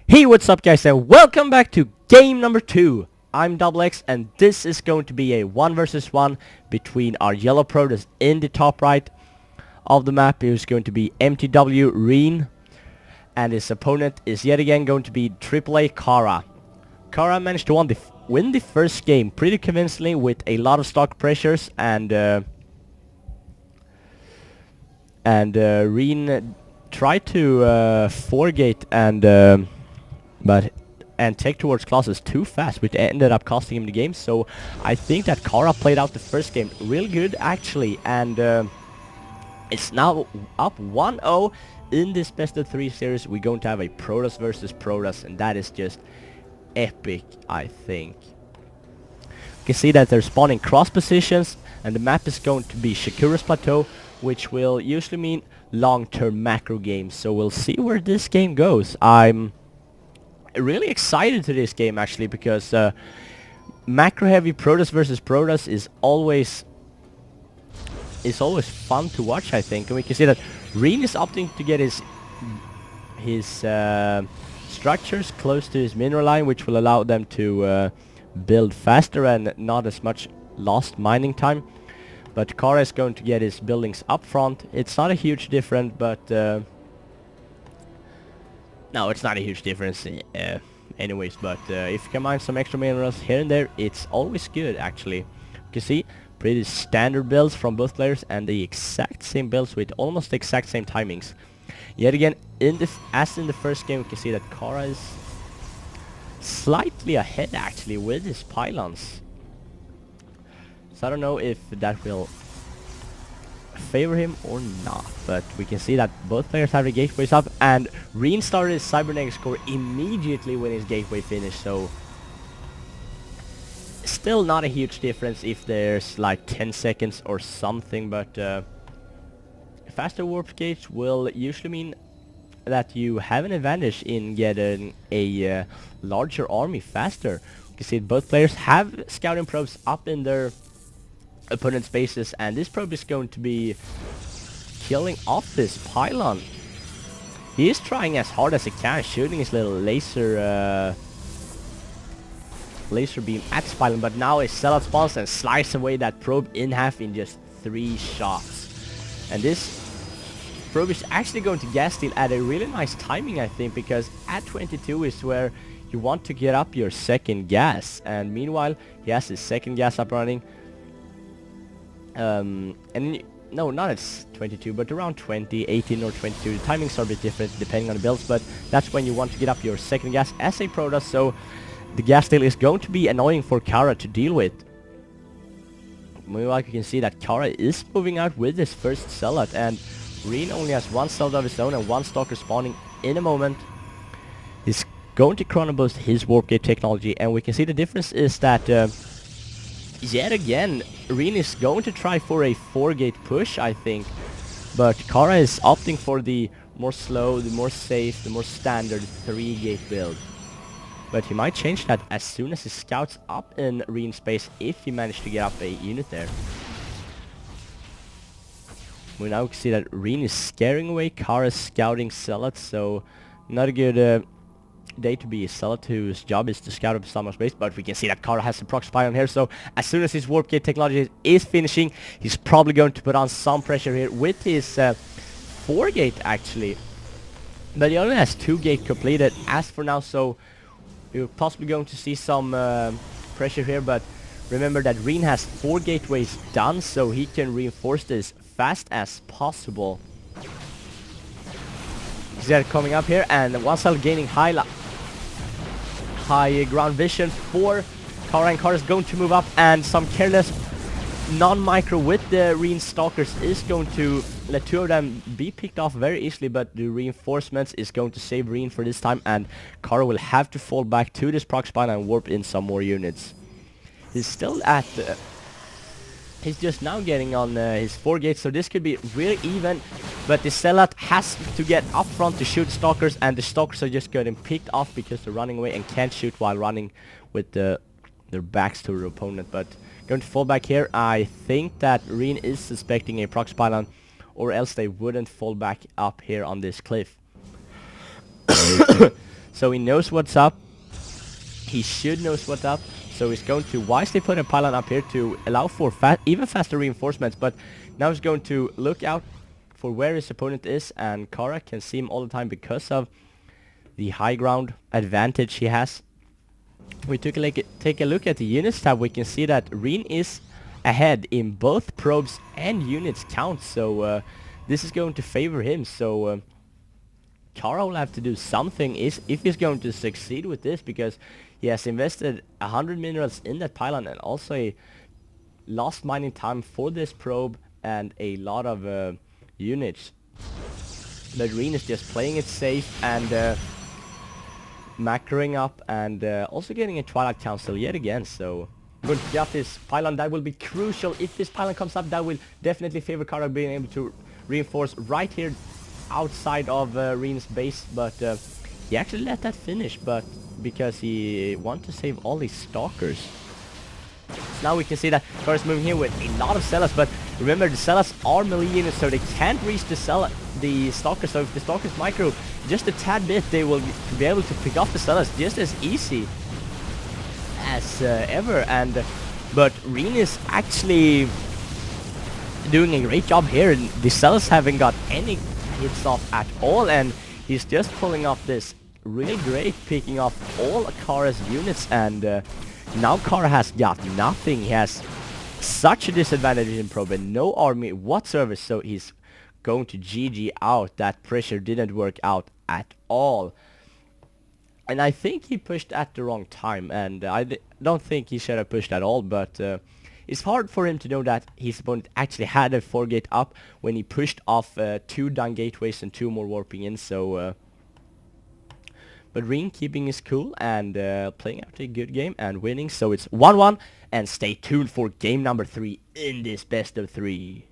Hey, what's up guys, and welcome back to game number 2. I'm xel'naga, and this is going to be a 1 versus 1 between our yellow Protoss in the top right of the map. It is going to be mTwRINE, and his opponent is yet again going to be aAakAra. Kara managed to win the first game pretty convincingly with a lot of stock pressures, and Reen tried to 4-gate and take towards classes too fast, which ended up costing him the game. So I think that Kara played out the first game real good actually, and it's now up 1-0 in this best of 3 series. We're going to have a Protoss versus Protoss, and that is just epic, I think. You can see that they're spawning cross positions, and the map is going to be Shakuras Plateau, which will usually mean long-term macro games. So we'll see where this game goes. I'm really excited to this game actually, because macro heavy Protoss versus Protoss is always fun to watch, I think. And we can see that Reen is opting to get his structures close to his mineral line, which will allow them to build faster and not as much lost mining time. But Kara is going to get his buildings up front. It's not a huge difference, but no, it's not a huge difference anyways, but if you can mine some extra minerals here and there, it's always good actually. You can see pretty standard builds from both players, and the exact same builds with almost the exact same timings. Yet again, as in the first game, we can see that Kara is slightly ahead actually with his pylons. So I don't know if that will favor him or not, but we can see that both players have the gateways up, and Reen started his cybernetic score immediately when his gateway finished, so still not a huge difference if there's like 10 seconds or something, but faster warp gates will usually mean that you have an advantage in getting a larger army faster. You can see both players have scouting probes up in their opponent's bases, and this probe is going to be killing off this pylon. He is trying as hard as he can, shooting his little laser beam at this pylon, but now a sellout spawns and slices away that probe in half in just 3 shots. And this probe is actually going to gas steal at a really nice timing, I think, because at 22 is where you want to get up your second gas, and meanwhile he has his second gas up running. No, not at 22, but around 20, 18 or 22. The timings are a bit different depending on the builds, but that's when you want to get up your second gas as a Protoss, so the gas steal is going to be annoying for Kara to deal with. Meanwhile, you can see that Kara is moving out with his first sellout, and Reen only has 1 sellout of his own and 1 stalker spawning in a moment. He's going to chrono boost his warp gate technology, and we can see the difference is that yet again Reen is going to try for a 4-gate push, I think, but Kara is opting for the more slow, the more safe, the more standard 3-gate build. But he might change that as soon as he scouts up in Reen's space, if he managed to get up a unit there. We now see that Reen is scaring away Kara's scouting zealots, so not a good day to be a zealot whose job is to scout up someone's base. But we can see that Kara has the proc spy on here, so as soon as his warp gate technology is finishing, he's probably going to put on some pressure here with his 4-gate actually. But he only has 2-gate completed as for now, so you're possibly going to see some pressure here, but remember that Reen has 4 gateways done, so he can reinforce this fast as possible. See that coming up here, and one cell gaining high ground vision for Kara, and Kara is going to move up, and some careless non-micro with the Reen stalkers is going to let 2 of them be picked off very easily, but the reinforcements is going to save Reen for this time, and Kara will have to fall back to this proc spine and warp in some more units. He's still at he's just now getting on his 4 gates, so this could be really even, but the sellout has to get up front to shoot stalkers, and the stalkers are just getting picked off because they're running away and can't shoot while running with their backs to their opponent. But going to fall back here, I think that Reen is suspecting a proc pylon, or else they wouldn't fall back up here on this cliff. So he knows what's up. He should knows what's up. So he's going to wisely put a pylon up here to allow for even faster reinforcements. But now he's going to look out for where his opponent is, and Kara can see him all the time because of the high ground advantage he has. We take a look at the units tab. We can see that Reen is ahead in both probes and units count. So this is going to favor him. So Kara will have to do something if he's going to succeed with this, because he has invested 100 minerals in that pylon and also a lost mining time for this probe and a lot of units. But Reen is just playing it safe and macroing up and also getting a Twilight Council yet again. So I'm going to get this pylon. That will be crucial. If this pylon comes up, that will definitely favor Kara being able to reinforce right here outside of Reen's base. But he actually let that finish, but because he wants to save all these stalkers. Now we can see that Kara's moving here with a lot of Zealots, but remember the Zealots are melee units, so they can't reach the Stalkers. So if the Stalkers micro just a tad bit, they will be able to pick off the Zealots just as easy as ever. But Reen is actually doing a great job here, and the Zealots haven't got any hits off at all, and he's just pulling off this really great, picking off all Kara's units, and now Kara has got nothing. He has such a disadvantage in probe and no army whatsoever, so he's going to GG out. That pressure didn't work out at all. And I think he pushed at the wrong time, and I don't think he should have pushed at all, but it's hard for him to know that his opponent actually had a 4-gate up when he pushed off 2 down gateways and 2 more warping in, so but Reen keeping his cool and playing out a good game and winning. So it's 1-1, and stay tuned for game number 3 in this best of 3.